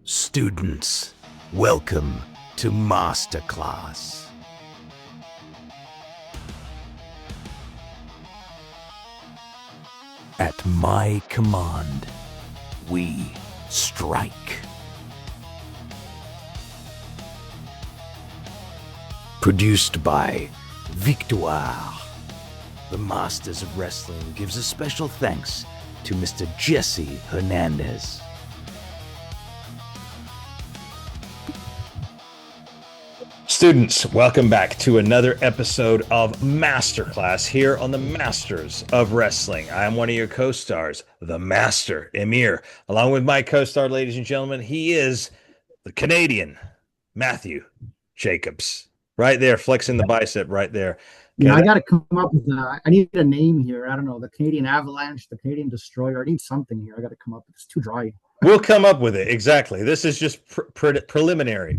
Students, welcome to Masterclass. At my command, we strike. Produced by Victoire. The Masters of Wrestling gives a special thanks to Mr. Jesse Hernandez. Students, welcome back to another episode of Masterclass here on the Masters of Wrestling. I am one of your co-stars, the Master Emir. Along with my co-star, ladies and gentlemen, he is the Canadian Matthew Jacobs. Right there, flexing the bicep right there. Yeah, I got to come up with I need a name here. I don't know, the Canadian Avalanche, the Canadian Destroyer. I need something here. I got to come up with. It's too dry. We'll come up with it. Exactly. This is just preliminary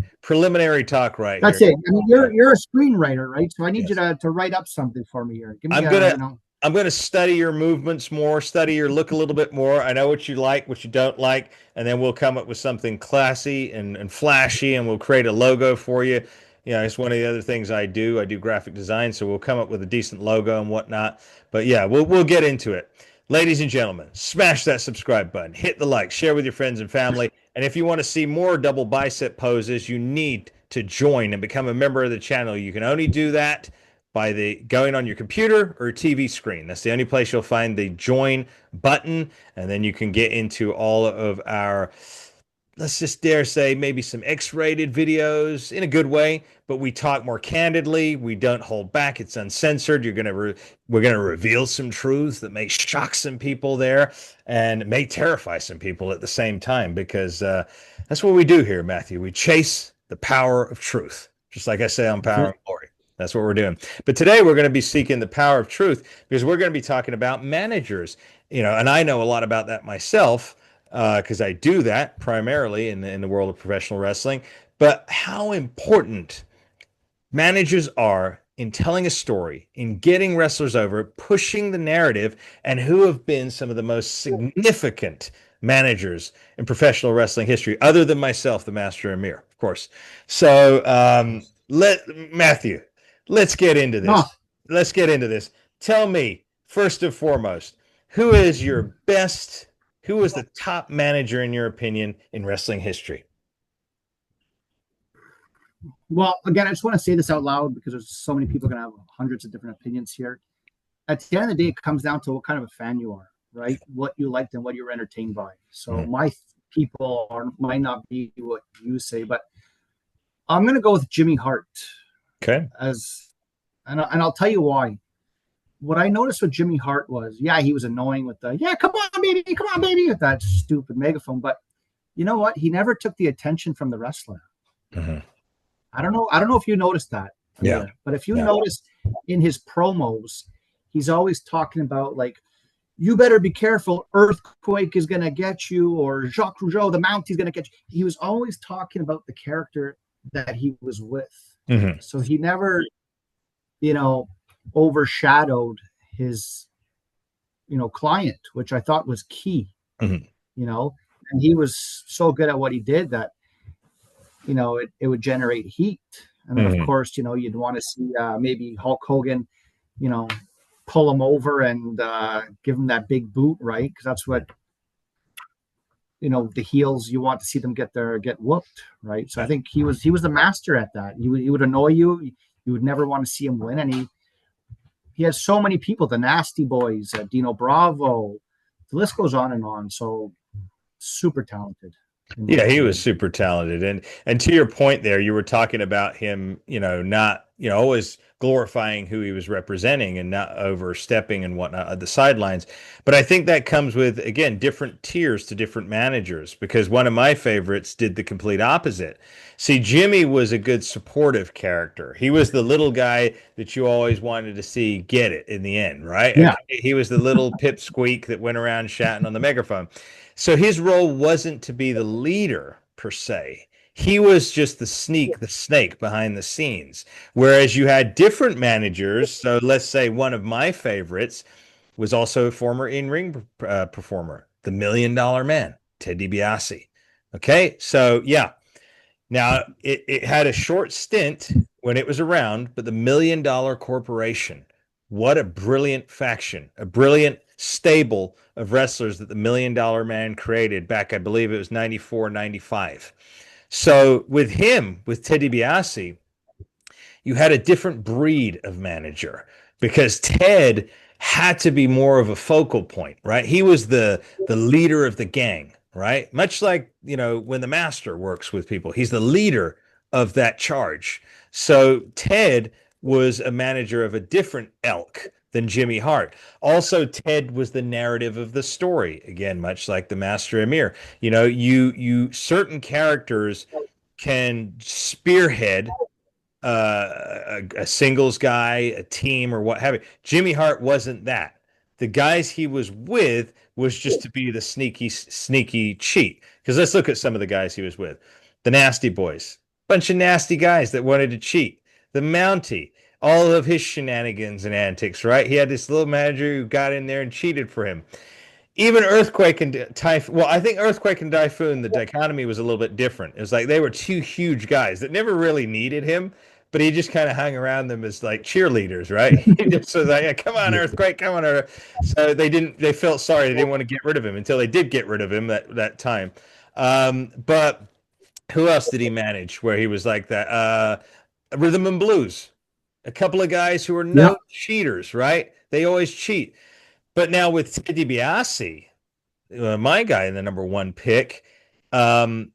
talk right That's here. It. I mean, you're a screenwriter, right? So I need you to write up something for me here. Give me I'm gonna study your movements more, study your look a little bit more. I know what you like, what you don't like, and then we'll come up with something classy and flashy, and we'll create a logo for you. You know, it's one of the other things I do. I do graphic design, so we'll come up with a decent logo and whatnot. But yeah, we'll get into it. Ladies and gentlemen, smash that subscribe button, hit the like, share with your friends and family. And if you want to see more double bicep poses, you need to join and become a member of the channel. You can only do that by going on your computer or TV screen. That's the only place you'll find the join button. And then you can get into all of our, let's just dare say, maybe some X-rated videos in a good way, but we talk more candidly. We don't hold back. It's uncensored. We're going to reveal some truths that may shock some people there and may terrify some people at the same time, because that's what we do here, Matthew. We chase the power of truth, just like I say on Power and Glory. That's what we're doing. But today we're going to be seeking the power of truth, because we're going to be talking about managers, and I know a lot about that myself, because I do that primarily in the world of professional wrestling. But how important managers are in telling a story, in getting wrestlers over, pushing the narrative, and who have been some of the most significant managers in professional wrestling history, other than myself, the Master Emir, of course. So, Matthew, let's get into this. Let's get into this. Tell me, first and foremost, who was the top manager, in your opinion, in wrestling history? Well, again, I just want to say this out loud because there's so many people going to have hundreds of different opinions here. At the end of the day, it comes down to what kind of a fan you are, right? What you liked and what you were entertained by. So my people might not be what you say, but I'm going to go with Jimmy Hart. Okay. And I'll tell you why. What I noticed with Jimmy Hart was, he was annoying with come on, baby, with that stupid megaphone. But you know what? He never took the attention from the wrestler. Mm-hmm. I don't know if you noticed that. Yeah. But if you notice in his promos, he's always talking about, like, you better be careful, Earthquake is going to get you, or Jacques Rougeau, the Mountie's going to get you. He was always talking about the character that he was with. Mm-hmm. So he never, overshadowed his, client, which I thought was key. Mm-hmm. And he was so good at what he did that, it would generate heat. And then, of course, you'd want to see maybe Hulk Hogan, pull him over and give him that big boot, right? Because that's what, the heels, you want to see them get whooped, right? So I think he was the master at that. He would annoy you. You would never want to see him win. And he has so many people, the Nasty Boys, Dino Bravo, the list goes on and on. So super talented. Yeah, he was super talented. And to your point there, you were talking about him, not, always glorifying who he was representing and not overstepping and whatnot at the sidelines. But I think that comes with, again, different tiers to different managers, because one of my favorites did the complete opposite. See, Jimmy was a good supportive character. He was the little guy that you always wanted to see get it in the end, right? Yeah. He was the little pipsqueak that went around shouting on the megaphone. So his role wasn't to be the leader per se. He was just the snake behind the scenes. Whereas you had different managers. So let's say one of my favorites was also a former in-ring performer, the $1 Million Man, Ted DiBiase. Okay, so yeah. Now it had a short stint when it was around, but the Million Dollar Corporation, what a brilliant faction, a brilliant stable of wrestlers that the Million Dollar Man created back, I believe it was 94, 95. So with him, with Ted DiBiase, you had a different breed of manager because Ted had to be more of a focal point, right? He was the leader of the gang, right? Much like, when the master works with people, he's the leader of that charge. So Ted was a manager of a different elk than Jimmy Hart. Also, Ted was the narrative of the story. Again, much like the master Amir. You certain characters can spearhead a singles guy, a team, or what have you. Jimmy Hart wasn't that. The guys he was with was just to be the sneaky cheat. Because let's look at some of the guys he was with. The Nasty Boys, bunch of nasty guys that wanted to cheat. The Mountie, all of his shenanigans and antics, right? He had this little manager who got in there and cheated for him. Even Earthquake and Typhoon. Well, I think Earthquake and Typhoon, the dichotomy was a little bit different. It was like they were two huge guys that never really needed him, but he just kind of hung around them as like cheerleaders, right? He just was like, yeah, come on, Earthquake, come on, Earth. So they felt sorry. They didn't want to get rid of him until they did get rid of him that time. But who else did he manage where he was like that? Rhythm and Blues. A couple of guys who are no cheaters, right? They always cheat. But now with Ted DiBiase, my guy in the number one pick, he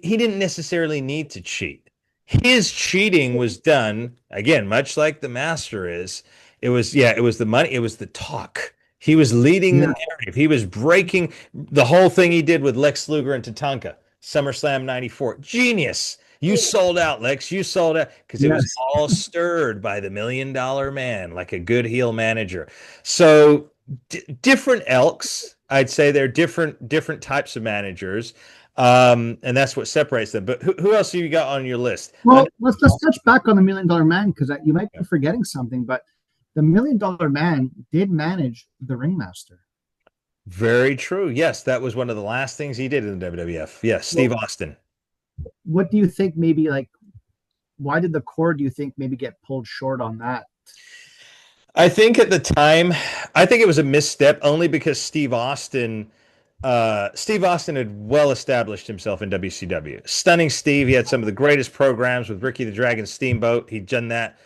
didn't necessarily need to cheat. His cheating was done again, much like the master is. It was the money, it was the talk. He was leading the narrative. He was breaking the whole thing he did with Lex Luger and Tatanka, SummerSlam '94. Genius. You sold out, Lex. You sold out because it was all stirred by the Million Dollar Man, like a good heel manager. So different elks, I'd say they're different types of managers, and that's what separates them. But who else have you got on your list? Well, let's touch back on the Million Dollar Man because you might be forgetting something, but the Million Dollar Man did manage the Ringmaster. Very true. Yes, that was one of the last things he did in the WWF. Yes, Steve Austin. What do you think? Maybe why did the cord? Do you think maybe get pulled short on that? I think at the time, I think it was a misstep only because Steve Austin had well established himself in WCW. Stunning Steve. He had some of the greatest programs with Ricky the Dragon Steamboat. He'd done that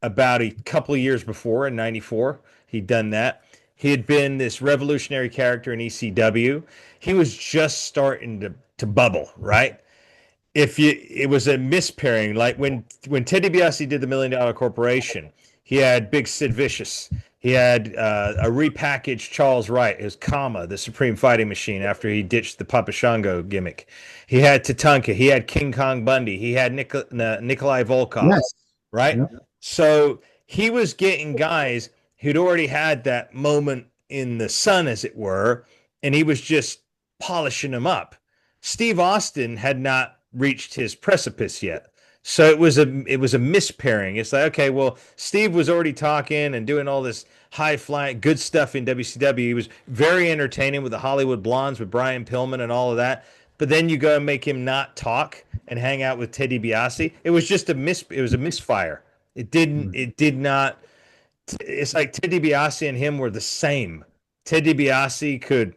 about a couple of years before in '94. He'd done that. He had been this revolutionary character in ECW. He was just starting to bubble, right? It was a mispairing, like when Ted DiBiase did the Million Dollar Corporation, he had Big Sid Vicious. He had a repackaged Charles Wright as Kama, the Supreme Fighting Machine, after he ditched the Papa Shango gimmick. He had Tatanka. He had King Kong Bundy. He had Nikolai Volkov, right? Yep. So he was getting guys who'd already had that moment in the sun, as it were, and he was just polishing them up. Steve Austin had not reached his precipice yet. So it was a mispairing. It's like, okay, well, Steve was already talking and doing all this high flying good stuff in WCW. He was very entertaining with the Hollywood Blondes with Brian Pillman and all of that. But then you go and make him not talk and hang out with Ted DiBiase. It was just it was a misfire. It did not. It's like Ted DiBiase and him were the same. Ted DiBiase could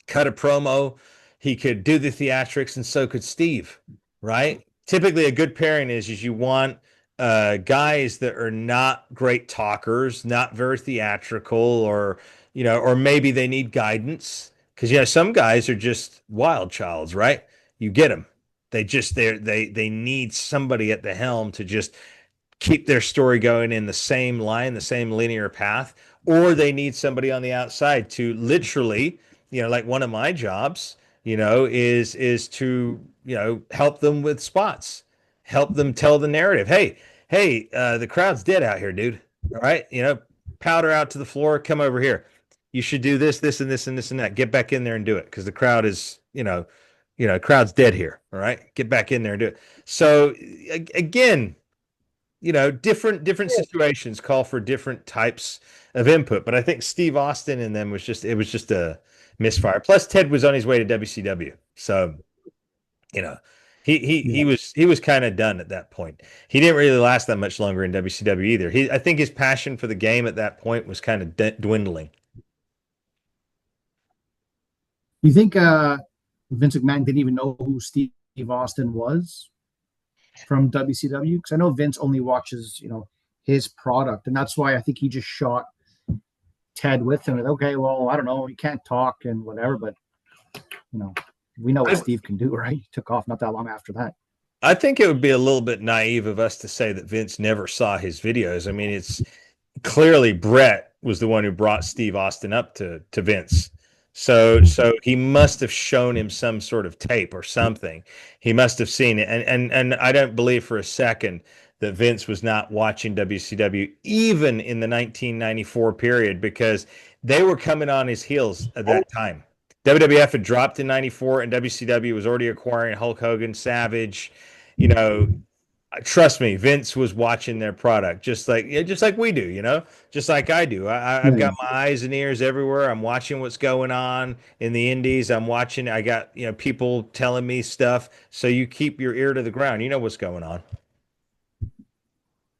cut a promo. He could do the theatrics, and so could Steve, right? Typically, a good pairing is you want guys that are not great talkers, not very theatrical, or maybe they need guidance because some guys are just wild childs, right? You get them. They need somebody at the helm to just keep their story going in the same line, the same linear path, or they need somebody on the outside to literally, like one of my jobs, is to, help them with spots, help them tell the narrative. Hey, the crowd's dead out here, dude. All right. Powder out to the floor, come over here. You should do this, this, and this, and this, and that. Get back in there and do it. Because the crowd is, crowd's dead here. All right. Get back in there and do it. So again, different situations call for different types of input. But I think Steve Austin and them was just a misfire. Plus, Ted was on his way to WCW. So You know, he was kind of done at that point. He didn't really last that much longer in WCW either. I think his passion for the game at that point was kind of dwindling. You think Vince McMahon didn't even know who Steve Austin was from WCW? Because I know Vince only watches, his product, and that's why I think he just shot Ted with him. Okay, well, I don't know, he can't talk and whatever, but we know what Steve can do, right? He took off not that long after that. I think it would be a little bit naive of us to say that Vince never saw his videos. I mean, it's clearly Brett was the one who brought Steve Austin up to Vince. So he must have shown him some sort of tape or something. He must have seen it. And I don't believe for a second that Vince was not watching WCW even in the 1994 period, because they were coming on his heels at that time. WWF had dropped in 94 and WCW was already acquiring Hulk Hogan, Savage. Trust me, Vince was watching their product just like we do, just like I do. I've got my eyes and ears everywhere. I'm watching what's going on in the indies. I got, people telling me stuff. So you keep your ear to the ground. You know what's going on.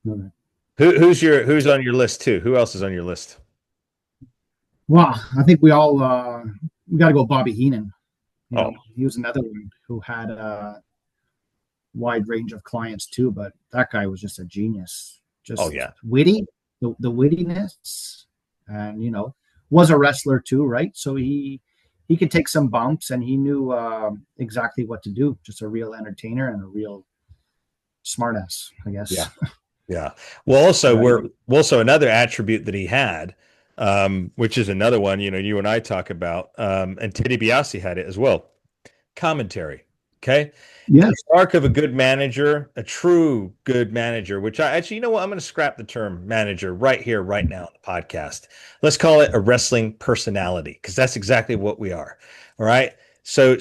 Okay. Who's on your list too? Who else is on your list? Well, I think we all we got to go Bobby Heenan. He was another one who had a wide range of clients too, but that guy was just a genius. Just witty, the wittiness, and was a wrestler too, right? So he could take some bumps, and he knew exactly what to do. Just a real entertainer and a real smartass, I guess. Yeah. Well, also another attribute that he had, which is another one, you and I talk about, and Teddy DiBiase had it as well. Commentary. Okay. Yeah. The spark of a good manager, a true good manager, which I'm going to scrap the term manager right here, right now on the podcast. Let's call it a wrestling personality, because that's exactly what we are. All right. So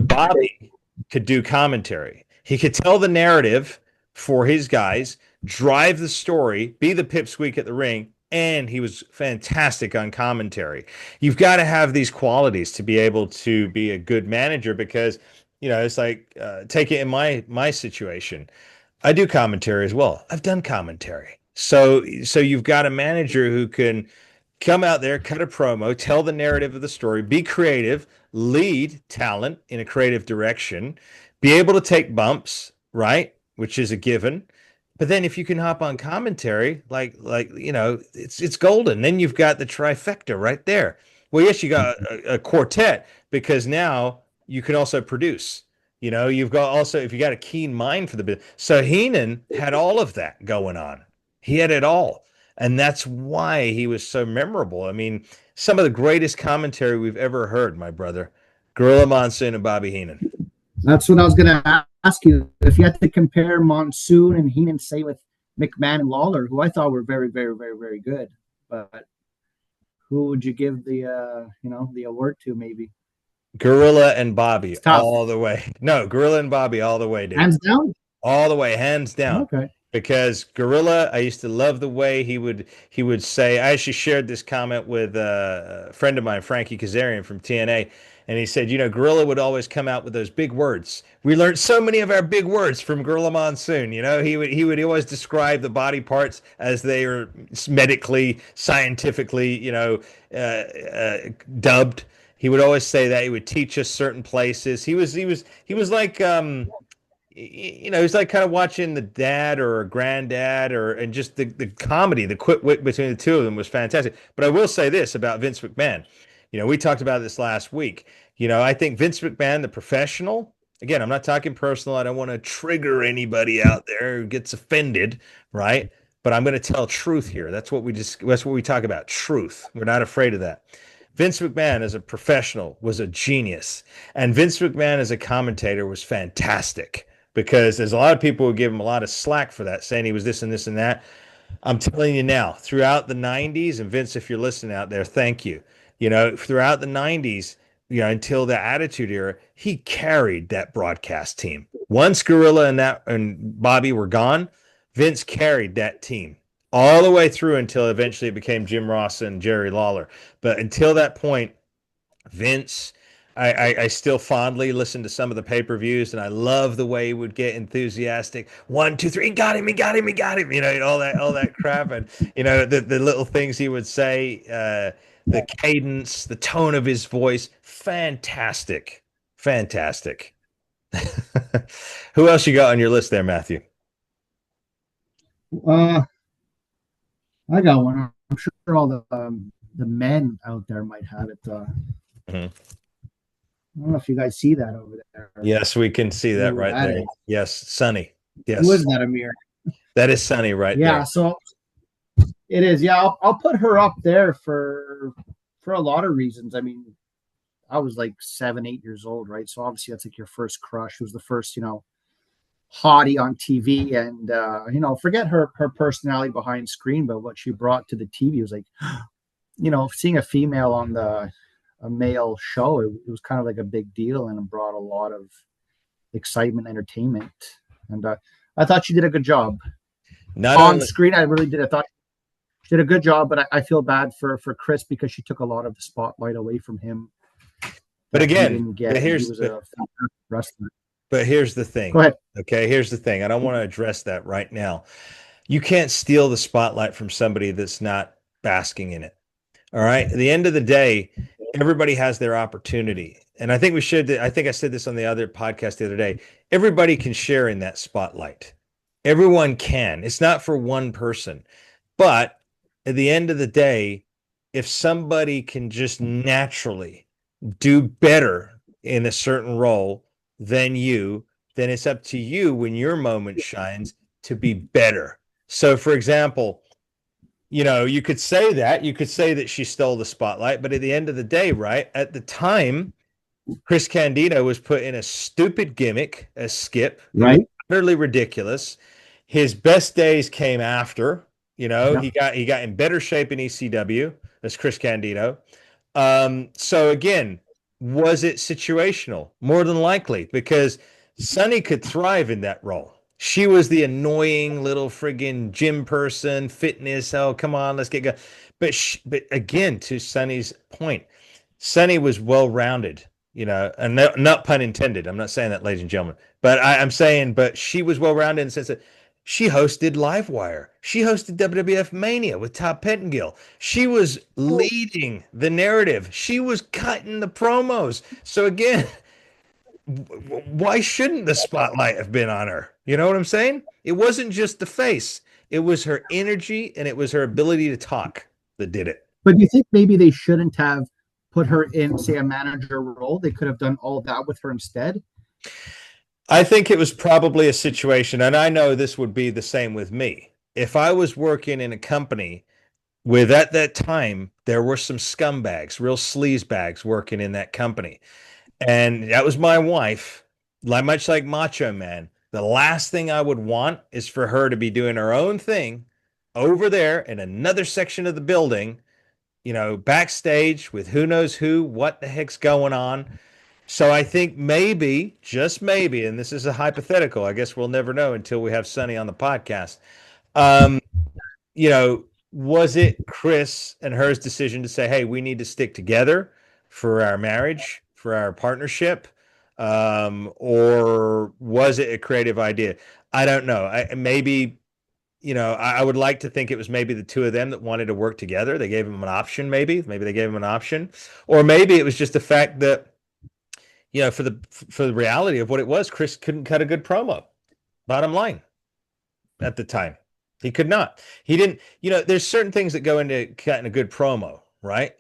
Bobby could do commentary. He could tell the narrative for his guys, drive the story, be the pipsqueak at the ring, and he was fantastic on commentary. You've got to have these qualities to be able to be a good manager, because it's like, take it in my situation. I do commentary as well. I've done commentary. So you've got a manager who can come out there, cut a promo, tell the narrative of the story, be creative, lead talent in a creative direction, be able to take bumps, right? Which is a given. But then if you can hop on commentary, it's golden. Then you've got the trifecta right there. Well, yes, you got a quartet, because now you can also produce. You've got also, if you got a keen mind for the business. So Heenan had all of that going on. He had it all. And that's why he was so memorable. I mean, some of the greatest commentary we've ever heard, my brother. Gorilla Monsoon and Bobby Heenan. That's what I was going to ask you. If you had to compare Monsoon and Heenan, say, with McMahon and Lawler, who I thought were very, very, very, very good, but who would you give the the award to? Maybe Gorilla and Bobby all the way. No, Gorilla and Bobby all the way, dude. Hands down? All the way, hands down. Okay. Because Gorilla, I used to love the way he would say, I actually shared this comment with a friend of mine, Frankie Kazarian from TNA, and he said, Gorilla would always come out with those big words. We learned so many of our big words from Gorilla Monsoon. He would always describe the body parts as they are medically, scientifically, dubbed. He would always say that. He would teach us certain places. He was like he's like kind of watching the dad or a granddad, and just the comedy, the quick wit between the two of them was fantastic. But I will say this about Vince McMahon. We talked about this last week. I think Vince McMahon, the professional, again, I'm not talking personal. I don't want to trigger anybody out there who gets offended, right? But I'm going to tell truth here. That's what we talk about. Truth. We're not afraid of that. Vince McMahon as a professional was a genius. And Vince McMahon as a commentator was fantastic, because there's a lot of people who give him a lot of slack for that, saying he was this and this and that. I'm telling you now, throughout the 90s, and Vince, if you're listening out there, thank you. Throughout the 90s, until the Attitude Era, he carried that broadcast team. Once Gorilla and Bobby were gone, Vince carried that team all the way through until eventually it became Jim Ross and Jerry Lawler. But until that point, Vince I still fondly listen to some of the pay-per-views, and I love the way he would get enthusiastic. 1, 2, 3, got him, he got him, he got him. You know, and all that crap, and you know the little things he would say, the cadence, the tone of his voice, fantastic, fantastic. Who else you got on your list there, Matthew? Uh, I got one. I'm sure all the men out there might have it. Mhm. I don't know if you guys see that over there. Yes, we can see that Ooh, right that there. is, Yes, Sunny. who Yes, is that, Amir? that is Sunny right Yeah, there. so it is. Yeah, I'll put her up there for a lot of reasons. I mean, I was like 7, 8 years old, right? So obviously that's like your first crush. It was the first, hottie on TV, and forget her personality behind screen, but what she brought to the TV was like, seeing a female on a male show, it was kind of like a big deal, and it brought a lot of excitement, entertainment, and I thought she did a good job Not on only, screen. I really did. I thought she did a good job, but I feel bad for Chris because she took a lot of the spotlight away from him but that he again, didn't get. And he was a wrestler. but here's the Go thing. ahead. Okay, here's the thing. I don't want to address that right now. You can't steal the spotlight from somebody that's not basking in it. All right. At the end of the day, everybody has their opportunity. And I think I think I said this on the other podcast the other day. Everybody can share in that spotlight. Everyone can. It's not for one person. But at the end of the day, if somebody can just naturally do better in a certain role than you, then it's up to you when your moment shines to be better. So, for example, you could say that she stole the spotlight, but at the end of the day, right? At the time, Chris Candido was put in a stupid gimmick, a skip. It was Right. utterly ridiculous. His best days came after. Yeah. He got in better shape in ECW as Chris Candido. So again, was it situational? More than likely, because Sunny could thrive in that role. She was the annoying little friggin' gym person, fitness. Oh, come on, let's get going. But again, to Sunny's point, Sunny was well rounded, and not pun intended. I'm not saying that, ladies and gentlemen, but I'm saying, but she was well rounded in the sense that she hosted Livewire. She hosted WWF Mania with Todd Pettengill. She was leading the narrative. She was cutting the promos. So again, why shouldn't the spotlight have been on her? You know what I'm saying? It wasn't just the face. It was her energy and it was her ability to talk that did it. But do you think maybe they shouldn't have put her in, say, a manager role? They could have done all that with her instead. I think it was probably a situation, and I know this would be the same with me. If I was working in a company with, at that time, there were some scumbags, real sleazebags working in that company. And that was my wife, much like Macho Man. The last thing I would want is for her to be doing her own thing over there in another section of the building, backstage with who knows who, what the heck's going on. So I think maybe, just maybe, and this is a hypothetical, I guess we'll never know until we have Sunny on the podcast. Um, was it Chris and her's decision to say, hey, we need to stick together for our marriage, for our partnership? Or was it a creative idea? I don't know. I would like to think it was maybe the two of them that wanted to work together. They gave him an option, maybe. Maybe they gave him an option. Or maybe it was just the fact that, for the reality of what it was, Chris couldn't cut a good promo. Bottom line, at the time, he could not. He didn't. There's certain things that go into cutting a good promo, right?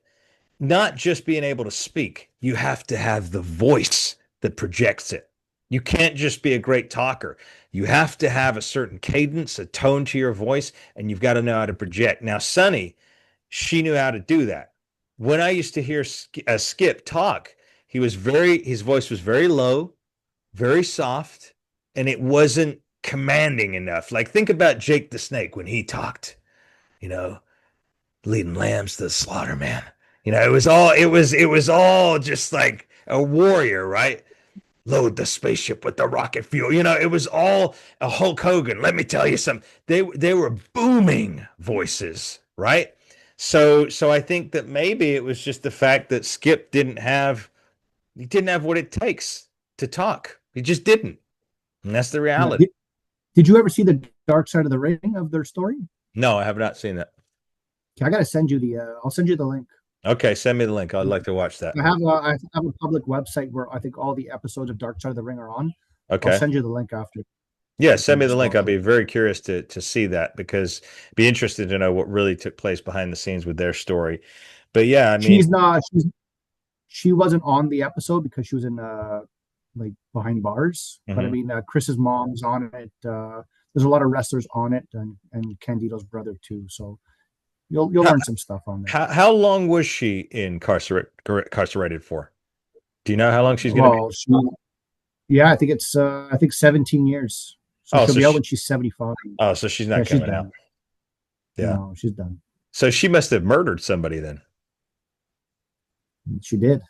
Not just being able to speak. You have to have the voice that projects it. You can't just be a great talker. You have to have a certain cadence, a tone to your voice, and you've got to know how to project. Now, Sunny, she knew how to do that. When I used to hear Skip talk, his voice was very low, very soft, and it wasn't commanding enough. Like, think about Jake the Snake when he talked, you know, leading lambs to the slaughter, man. It was all just like a warrior, right? Load the spaceship with the rocket fuel. It was all a Hulk Hogan. Let me tell you something. They were booming voices, right? So I think that maybe it was just the fact that Skip didn't have he didn't have what it takes to talk. He just didn't. And that's the Yeah. reality. Did you ever see the Dark Side of the Ring of their story? No, I have not seen that. Okay, I gotta send you the. I'll send you the link. Okay, send me the link. I'd like to watch that. I have a public website where I think all the episodes of Dark Side of the Ring are on. I'll Okay. send you the link after. Yeah, send me the link. I'll be very curious to see that, because be interested to know what really took place behind the scenes with their story. But yeah, I mean, she wasn't on the episode because she was in like behind bars. But I mean, Chris's mom's on it. There's a lot of wrestlers on it, and Candido's brother too. So you'll learn some stuff on there. How long was she incarcerated for? Do you know how long she's going to be? Yeah, I think it's 17 years. So she'll be out when she's 75. Oh, so she's not coming out. Yeah, no, she's done. So she must have murdered somebody then. She did.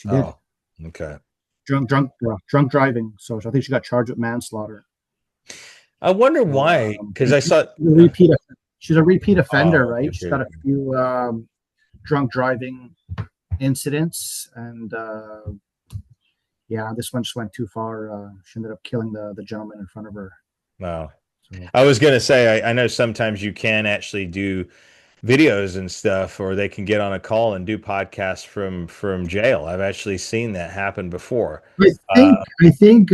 Oh, okay. Drunk driving. So I think she got charged with manslaughter. I wonder why, because I saw she's a repeat offender, right? She's got a few drunk driving incidents, and yeah, this one just went too far. She ended up killing the gentleman in front of her. Wow. So, I was going to say, I know sometimes you can actually do videos and stuff, or they can get on a call and do podcasts from jail. I've actually seen that happen before. I think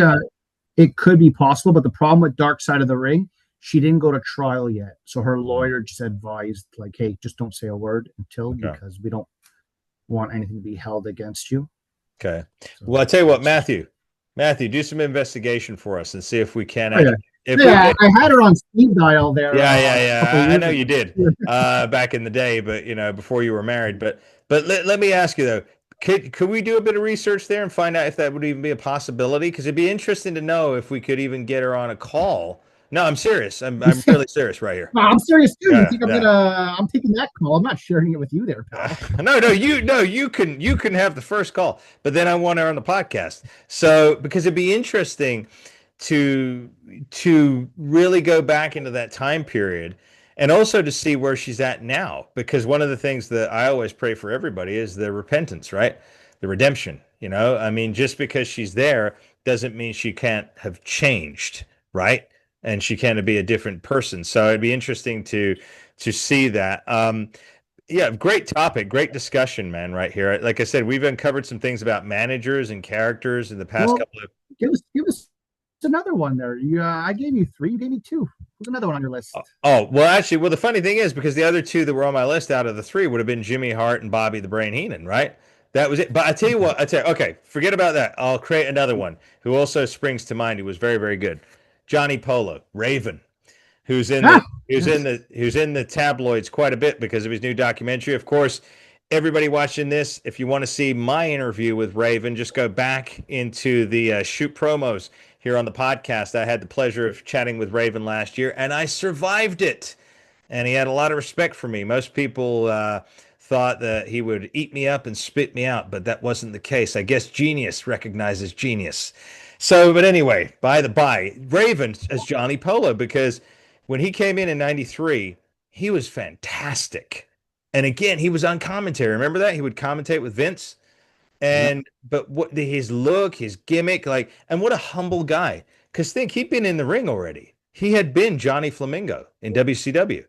it could be possible, but the problem with Dark Side of the Ring, she didn't go to trial yet. So her lawyer just advised, like, hey, just don't say a word until, because we don't want anything to be held against you. Okay. So, well, I'll tell you what, Matthew, do some investigation for us and see if we can. I had her on speed dial there. Yeah. I know you did back in the day, but before you were married. But let me ask you though, could we do a bit of research there and find out if that would even be a possibility? Because it'd be interesting to know if we could even get her on a call. No, I'm serious. I'm really serious right here. No, I'm serious too. You think I'm taking that call? I'm not sharing it with you there, pal. No, you can have the first call, but then I want her on the podcast. So because it'd be interesting to really go back into that time period, and also to see where she's at now, because one of the things that I always pray for everybody is the repentance, right? The redemption. I mean, just because she's there doesn't mean she can't have changed, right? And she can't be a different person. So it'd be interesting to see that. Yeah, great topic, great discussion, man, right here. Like I said, we've uncovered some things about managers and characters in the past couple of. Give us another one there. I gave you 3, you gave me 2. Who's another one on your list? Oh, well, actually, the funny thing is, because the other 2 that were on my list out of the 3 would have been Jimmy Hart and Bobby the Brain Heenan, right? That was it. But I tell you what, okay, forget about that. I'll create another one who also springs to mind, who was very, very good. Johnny Polo, Raven, who's in the tabloids quite a bit because of his new documentary. Of course, everybody watching this, if you want to see my interview with Raven, just go back into the shoot promos here on the podcast. I had the pleasure of chatting with Raven last year, and I survived it. And he had a lot of respect for me. Most people thought that he would eat me up and spit me out, but that wasn't the case. I guess genius recognizes genius. So, but anyway, by the by, Raven as Johnny Polo, because when he came in '93, he was fantastic. And again, he was on commentary. Remember that? He would commentate with Vince. But what his look, his gimmick, and what a humble guy. Because think, he'd been in the ring already. He had been Johnny Flamingo in WCW.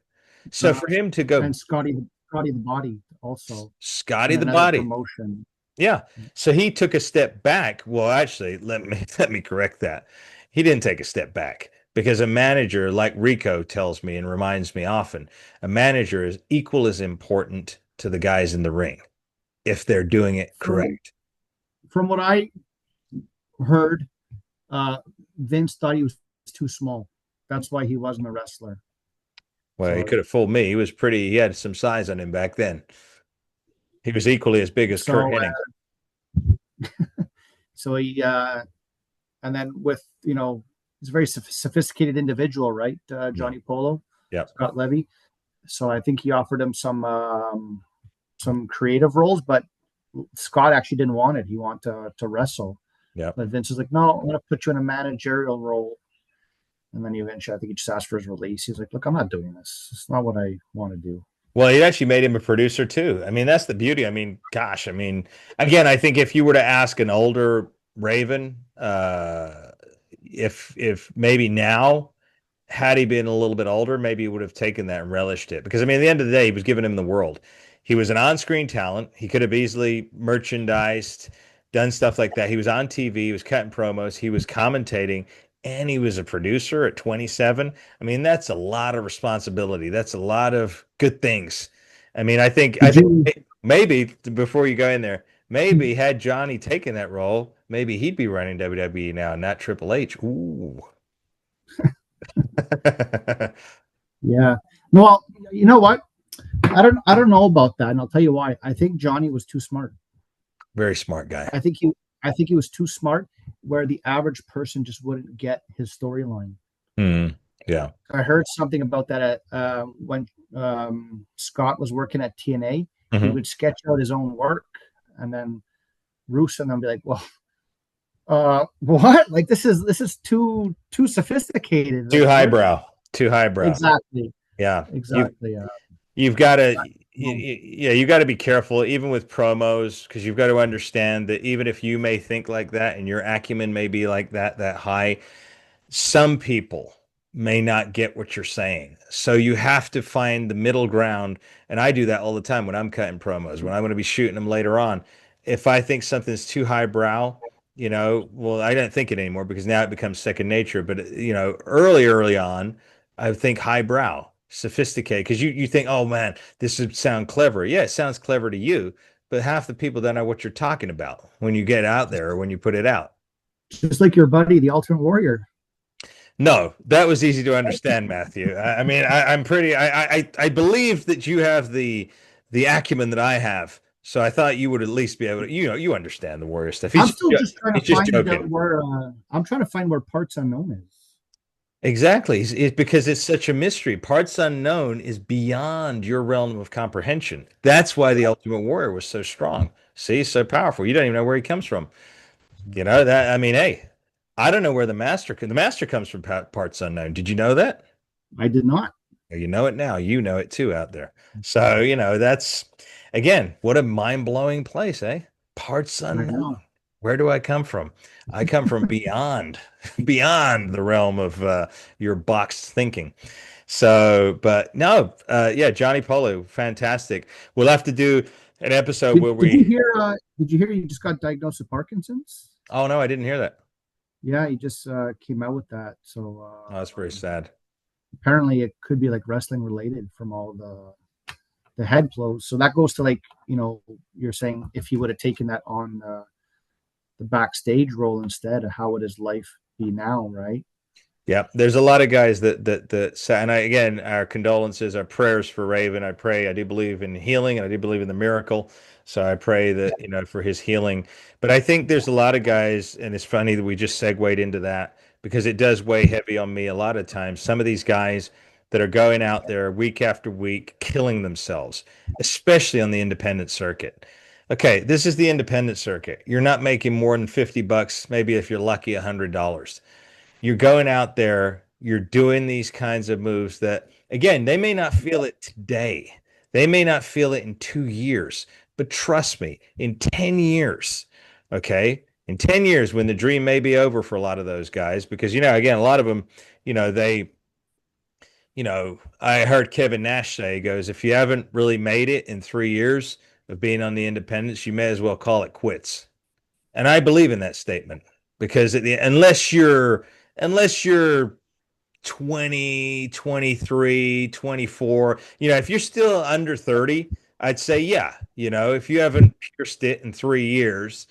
So for him to go, and Scotty the Body also. Scotty the Body promotion. Yeah. So he took a step back. Well, actually, let me correct that. He didn't take a step back, because a manager, like Rico tells me and reminds me often, a manager is equal as important to the guys in the ring if they're doing it correct. From what I heard, Vince thought he was too small. That's why he wasn't a wrestler. Well, he could have fooled me. He had some size on him back then. He was equally as big as Kurt Hennig. So he, and then with, he's a very sophisticated individual, right? Johnny Polo, Scott Levy. So I think he offered him some creative roles, but Scott actually didn't want it. He wanted to wrestle. Yeah. But Vince was like, no, I'm going to put you in a managerial role. And then eventually, I think he just asked for his release. He's like, look, I'm not doing this. It's not what I want to do. Well, he actually made him a producer too. I mean, that's the beauty. I mean, gosh, I mean, again, I think if you were to ask an older Raven, if maybe now, had he been a little bit older, maybe he would have taken that and relished it. Because I mean, at the end of the day, he was giving him the world. He was an on-screen talent. He could have easily merchandised, done stuff like that. He was on TV. He was cutting promos. He was commentating, and he was a producer at 27. I mean, that's a lot of responsibility. That's a lot of good things. I mean, I Did think you maybe before you go in there, maybe had Johnny taken that role, maybe he'd be running WWE now, not Triple H. Ooh. Yeah. Well, you know what? I don't know about that, and I'll tell you why. I think Johnny was too smart. Very smart guy. I think he was too smart where the average person just wouldn't get his storyline. Mm, yeah. I heard something about that at, when Scott was working at TNA. He Mhm. would sketch out his own work, and then Roos and them be like, "Well, what? Like this is too sophisticated. Too Like what?" highbrow. Too highbrow. Exactly, Yeah. exactly. You've got to No. yeah, you got to be careful even with promos because you've got to understand that even if you may think like that and your acumen may be like that high, some people may not get what you're saying. So you have to find the middle ground. And I do that all the time when I'm cutting promos, when I'm going to be shooting them later on. If I think something's too highbrow, well, I don't think it anymore because now it becomes second nature. But, early on, I think highbrow, sophisticated, because you think, oh man, this would sound clever. Yeah, it sounds clever to you, but half the people don't know what you're talking about when you get out there or when you put it out. Just like your buddy, the Ultimate Warrior. No, that was easy to understand, Matthew. I mean, I'm pretty. I believe that you have the acumen that I have, so I thought you would at least be able to. You understand the warrior stuff. I'm still just trying He's to just find joking. where I'm trying to find where Parts Unknown is. Exactly. It's because it's such a mystery. Parts unknown is beyond your realm of comprehension. That's why the Ultimate Warrior was so strong. See, so powerful. You don't even know where he comes from. You know that. I mean, hey, I don't know where the master comes from. Parts unknown. Did you know that? I did not. You know it now. You know it too out there. So, that's again, what a mind-blowing place, eh? Parts I unknown. know. Where do I come from? I come from beyond, beyond the realm of your boxed thinking. So, but no, yeah, Johnny Polo, fantastic. We'll have to do an episode where Did you we. hear? Did you hear he just got diagnosed with Parkinson's? Oh no, I didn't hear that. Yeah, he just came out with that. So Oh, that's very sad. apparently, it could be like wrestling related from all the head blows. So that goes to like you're saying if he would have taken that on the backstage role instead, how would his life be now? Right? Yeah, there's a lot of guys and again, our condolences, our prayers for Raven. I pray, I do believe in healing and I do believe in the miracle. So I pray that, for his healing. But I think there's a lot of guys, and it's funny that we just segued into that because it does weigh heavy on me a lot of times. Some of these guys that are going out there week after week, killing themselves, especially on the independent circuit. Okay, this is the independent circuit. You're not making more than $50, maybe if you're lucky, $100. You're going out there, you're doing these kinds of moves that, again, they may not feel it today. They may not feel it in 2 years, but trust me, in 10 years, okay, in 10 years, when the dream may be over for a lot of those guys, because, again, a lot of them, they, I heard Kevin Nash say, he goes, if you haven't really made it in 3 years of being on the independents, you may as well call it quits. And I believe in that statement because unless you're 20, 23, 24, if you're still under 30, I'd say, yeah, if you haven't pierced it in 3 years,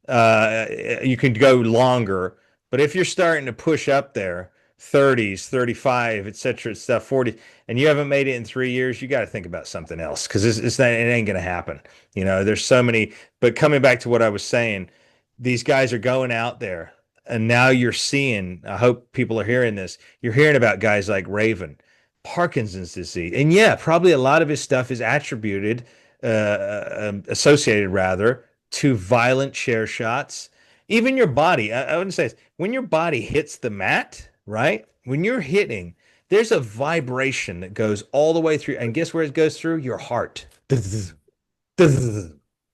uh, you can go longer. But if you're starting to push up there, 30s, 35, et cetera, stuff, 40, and you haven't made it in 3 years, you got to think about something else because it's not, it ain't going to happen. There's so many. But coming back to what I was saying, these guys are going out there, and now you're seeing. I hope people are hearing this. You're hearing about guys like Raven, Parkinson's disease, and yeah, probably a lot of his stuff is attributed, associated rather to violent chair shots. Even your body, I wouldn't say this, when your body hits the mat, right? When you're hitting, there's a vibration that goes all the way through. And guess where it goes through? Your heart.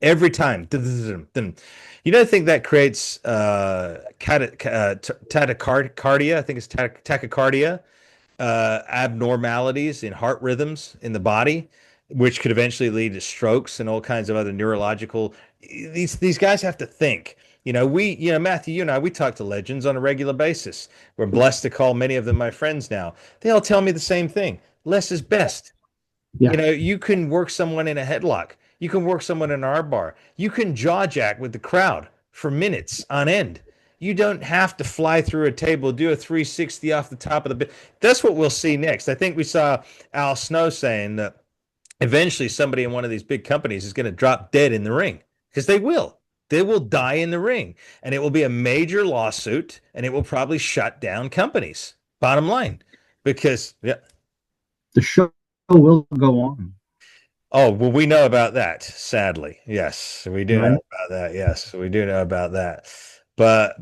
Every time. You don't think that creates tachycardia? I think it's tachycardia, abnormalities in heart rhythms in the body, which could eventually lead to strokes and all kinds of other neurological. These guys have to think. Matthew, you and I, we talk to legends on a regular basis. We're blessed to call many of them my friends now. They all tell me the same thing. Less is best. Yeah. You can work someone in a headlock. You can work someone in an arm bar. You can jaw jack with the crowd for minutes on end. You don't have to fly through a table, do a 360 off the top of the bit. That's what we'll see next. I think we saw Al Snow saying that eventually somebody in one of these big companies is going to drop dead in the ring because they will. They will die in the ring, and it will be a major lawsuit, and it will probably shut down companies. Bottom line, because The show will go on. Oh, well, we know about that, sadly. Yes, we do know Right. about that. Yes, we do know about that. But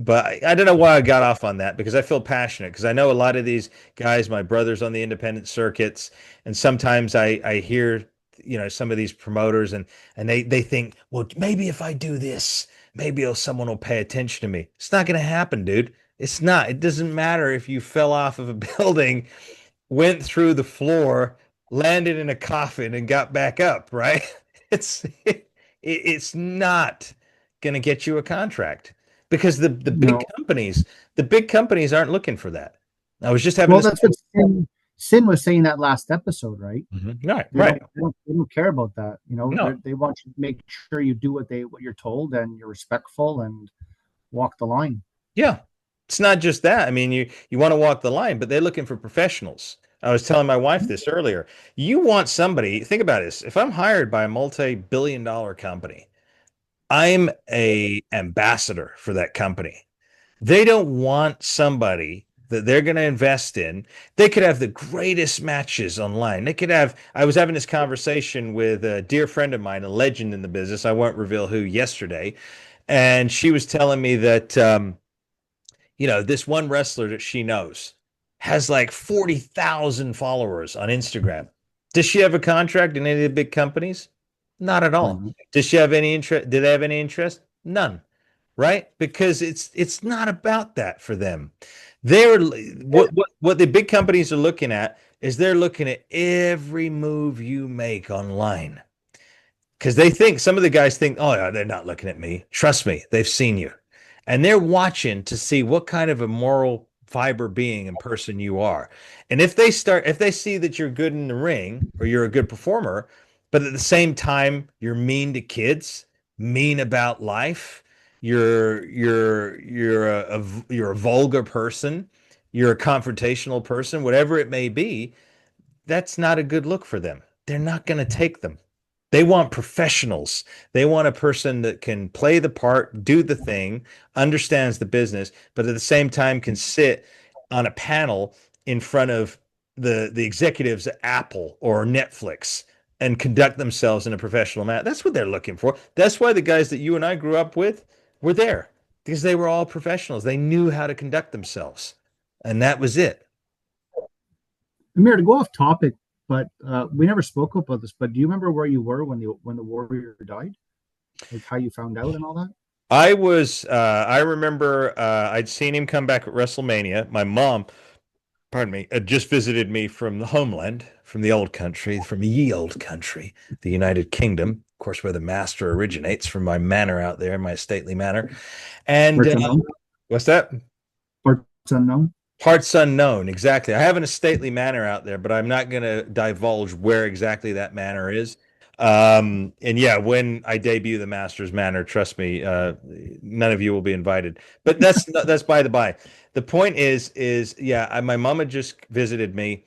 I don't know why I got off on that because I feel passionate because I know a lot of these guys, my brothers on the independent circuits, and sometimes I hear, some of these promoters and they think, well, maybe if I do this, maybe someone will pay attention to me. It's not going to happen, dude. It's not. It doesn't matter if you fell off of a building, went through the floor, landed in a coffin, and got back up, right? It's not going to get you a contract because No. the big companies aren't looking for that. I was just having Well, this. that's what Sin was saying that last episode, right? Right, They right. they don't care about that. No, They want you to make sure you do what you're told and you're respectful and walk the line. yeah. It's not just that. I mean, you want to walk the line, but they're looking for professionals. I was telling my wife this earlier. You want somebody, think about this. If I'm hired by a multi-billion-dollar company, I'm a ambassador for that company. They don't want somebody that they're going to invest in. They could have the greatest matches online. I was having this conversation with a dear friend of mine, a legend in the business. I won't reveal who yesterday. And she was telling me that, this one wrestler that she knows has like 40,000 followers on Instagram. Does she have a contract in any of the big companies? Not at all. Mhm. Does she have any interest? Do they have any interest? None. Right? Because it's not about that for them. They're what the big companies are looking at is they're looking at every move you make online. Because some of the guys think, oh, yeah, they're not looking at me. Trust me, they've seen you. And they're watching to see what kind of a moral fiber being and person you are. And if they see that you're good in the ring or you're a good performer, but at the same time you're mean to kids, mean about life, you're a vulgar person, you're a confrontational person, whatever it may be, that's not a good look for them. They're not going to take them. They want professionals. They want a person that can play the part, do the thing, understands the business, but at the same time can sit on a panel in front of the executives at Apple or Netflix and conduct themselves in a professional manner. That's what they're looking for. That's why the guys that you and I grew up with were there because they were all professionals. They knew how to conduct themselves, and that was it. Amir, to go off topic, but we never spoke about this. But do you remember where you were when the warrior died? Like how you found out and all that? I remember I'd seen him come back at WrestleMania. My mom, pardon me, had just visited me from the homeland, from the old country, from ye old country, the United Kingdom, of course, where the master originates from my manor out there, my stately manor. And Parts unknown. what's that? Parts unknown. Parts unknown, exactly. I have an stately manor out there, but I'm not going to divulge where exactly that manor is. And yeah, when I debut the Masters Manor, trust me, none of you will be invited. But that's by the by. The point is yeah, my mom had just visited me,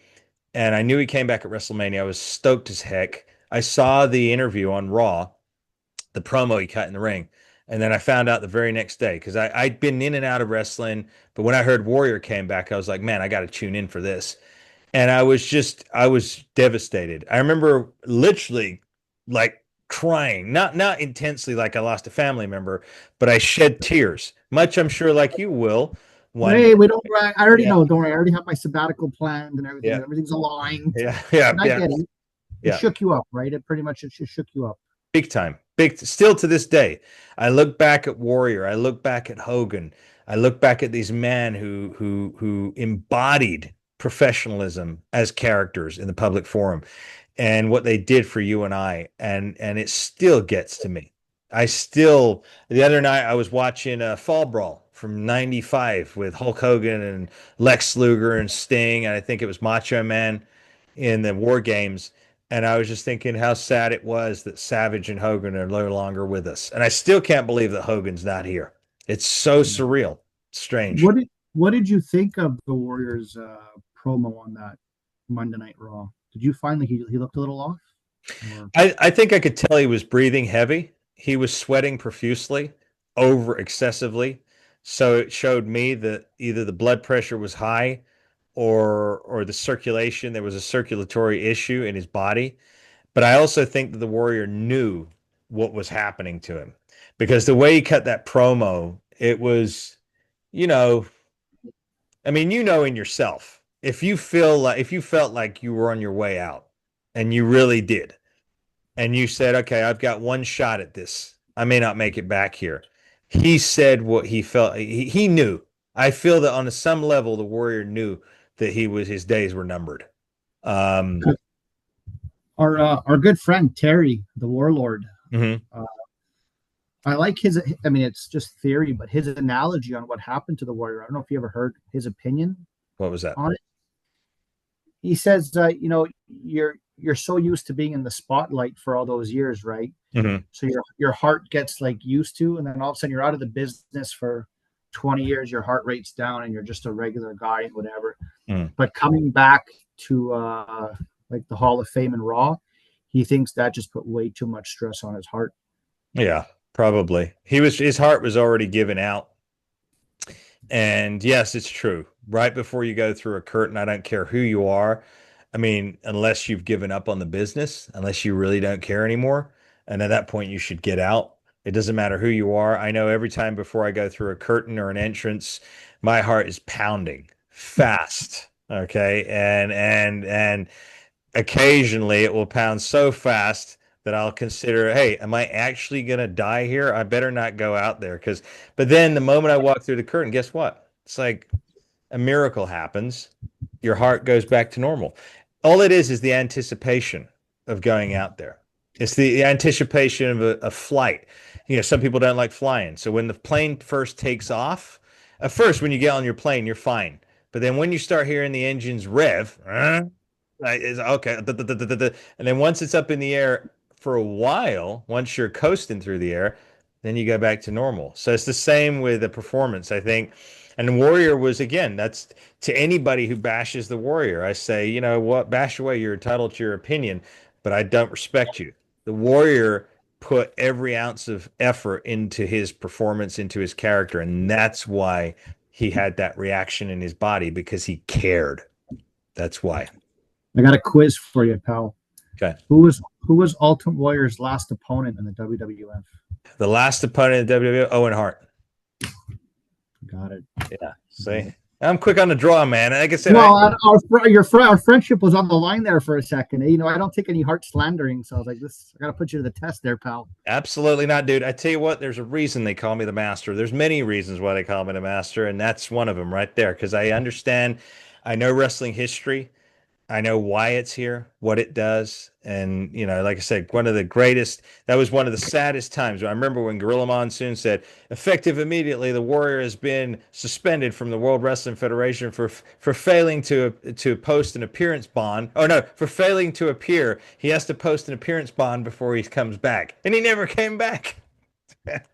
and I knew he came back at WrestleMania. I was stoked as heck. I saw the interview on Raw, the promo he cut in the ring. And then I found out the very next day because I'd been in and out of wrestling. But when I heard Warrior came back, I was like, man, I got to tune in for this. And I was devastated. I remember literally like crying, not intensely like I lost a family member, but I shed tears, much I'm sure like you will, one day. Hey, we don't. I already Yeah, know. Don't worry. I already have my sabbatical planned and everything. yeah, Everything's aligned. yeah, yeah, And I yeah, get it. It yeah. shook you up, right? It pretty much it just shook you up. Big time. Big still to this day. I look back at Warrior, I look back at Hogan, I look back at these men who embodied professionalism as characters in the public forum and what they did for you and I, and it still gets to me. I still the other night I was watching a Fall Brawl from '95 with Hulk Hogan and Lex Luger and Sting, and I think it was Macho Man in the War Games. And I was just thinking how sad it was that Savage and Hogan are no longer with us. And I still can't believe that Hogan's not here. It's so surreal, strange. What did you think of the Warriors promo on that Monday Night Raw? Did you find that he looked a little off? Or... I think I could tell he was breathing heavy. He was sweating profusely, over excessively. So it showed me that either the blood pressure was high or the circulation, there was a circulatory issue in his body. But I also think that the Warrior knew what was happening to him because the way he cut that promo, it was, you know, I mean, in yourself, if you felt like you were on your way out and you really did, and you said, okay, I've got one shot at this. I may not make it back here. He said what he felt. He knew. I feel that on some level, the Warrior knew that his days were numbered. Um, our good friend Terry, the Warlord. mhm. I like his. I mean, it's just theory, but his analogy on what happened to the Warrior. I don't know if you ever heard his opinion What was that? on it. He says, you're so used to being in the spotlight for all those years, right? Mhm. So your heart gets like used to, and then all of a sudden you're out of the business for 20 years. Your heart rate's down, and you're just a regular guy and whatever. Mm. But coming back to like the Hall of Fame and Raw, he thinks that just put way too much stress on his heart. Yeah, probably. His heart was already given out. And yes, it's true. Right before you go through a curtain, I don't care who you are. I mean, unless you've given up on the business, unless you really don't care anymore. And at that point, you should get out. It doesn't matter who you are. I know every time before I go through a curtain or an entrance, my heart is pounding fast. Okay. And occasionally it will pound so fast that I'll consider, hey, am I actually going to die here? I better not go out there but then the moment I walk through the curtain, guess what? It's like a miracle happens. Your heart goes back to normal. All it is the anticipation of going out there. It's the anticipation of a flight. Some people don't like flying. So when the plane first takes off, at first, when you get on your plane, you're fine. But then when you start hearing the engines rev, it's okay. And then once it's up in the air for a while, once you're coasting through the air, then you go back to normal. So it's the same with the performance, I think. And Warrior was, again, that's to anybody who bashes the Warrior. I say, you know what, bash away. You're entitled to your opinion, but I don't respect you. The Warrior put every ounce of effort into his performance, into his character. And that's why he had that reaction in his body, because he cared. That's why. I got a quiz for you, pal. Okay. Who was Ultimate Warrior's last opponent in the WWF? The last opponent in the WWF, Owen Hart. Got it. Yeah. See, I'm quick on the draw, man. Like I said, well, our friendship was on the line there for a second. I don't take any heart slandering, so I was like, I got to put you to the test there, pal. Absolutely not, dude. I tell you what, there's a reason they call me the Master. There's many reasons why they call me the Master, and that's one of them right there, because I understand, I know wrestling history. I know why it's here, what it does. And, like I said, that was one of the saddest times. I remember when Gorilla Monsoon said, effective immediately, the Warrior has been suspended from the World Wrestling Federation for failing to post an appearance bond. Oh, no, for failing to appear. He has to post an appearance bond before he comes back. And he never came back. That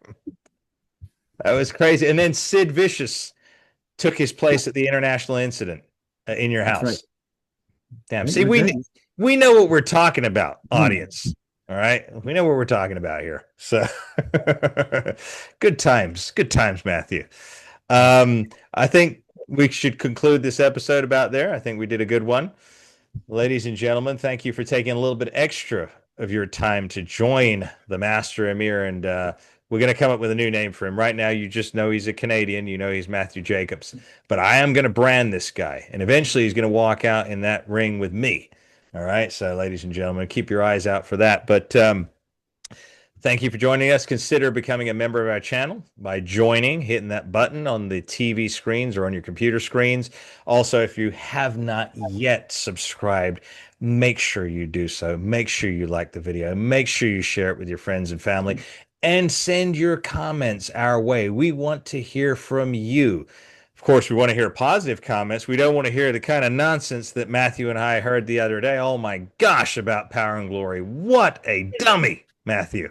was crazy. And then Sid Vicious took his place at the international incident in your house. That's right. Damn. See, we know what we're talking about, audience. All right. We know what we're talking about here. So good times, Matthew. I think we should conclude this episode about there. I think we did a good one. Ladies and gentlemen, thank you for taking a little bit extra of your time to join the Master Amir and We're going to come up with a new name for him. Right now, you just know he's a Canadian. You know he's Matthew Jacobs. But I am going to brand this guy. And eventually, he's going to walk out in that ring with me. All right. So, ladies and gentlemen, keep your eyes out for that. But thank you for joining us. Consider becoming a member of our channel by joining, hitting that button on the TV screens or on your computer screens. Also, if you have not yet subscribed, make sure you do so. Make sure you like the video. Make sure you share it with your friends and family. And send your comments our way. We want to hear from you. Of course, we want to hear positive comments. We don't want to hear the kind of nonsense that Matthew and I heard the other day. Oh my gosh, about Power and Glory. What a dummy, Matthew.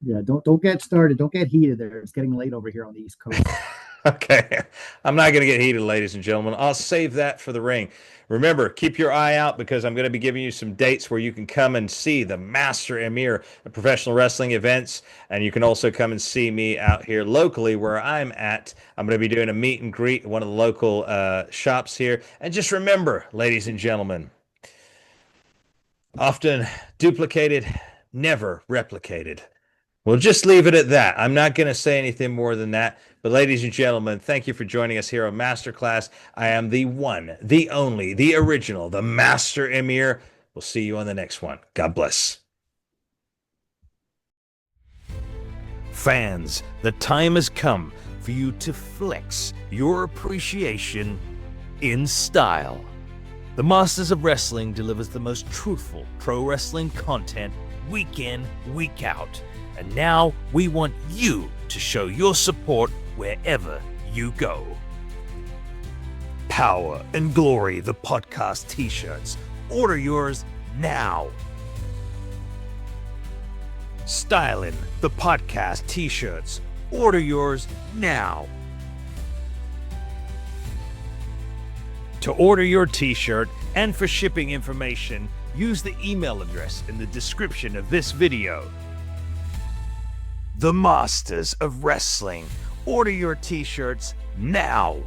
Yeah, don't get started. Don't get heated there. It's getting late over here on the East Coast. Okay, I'm not going to get heated, ladies and gentlemen. I'll save that for the ring. Remember, keep your eye out because I'm going to be giving you some dates where you can come and see the Master Emir of professional wrestling events. And you can also come and see me out here locally where I'm at. I'm going to be doing a meet and greet at one of the local shops here. And just remember, ladies and gentlemen, often duplicated, never replicated. We'll just leave it at that. I'm not going to say anything more than that. But ladies and gentlemen, thank you for joining us here on Masterclass. I am the one, the only, the original, the Master Emir. We'll see you on the next one. God bless. Fans, the time has come for you to flex your appreciation in style. The Masters of Wrestling delivers the most truthful pro wrestling content week in, week out. And now we want you to show your support wherever you go. Power and Glory, the podcast t-shirts. Order yours now. Styling, the podcast t-shirts. Order yours now. To order your t-shirt and for shipping information, use the email address in the description of this video. The Masters of Wrestling. Order your t-shirts now.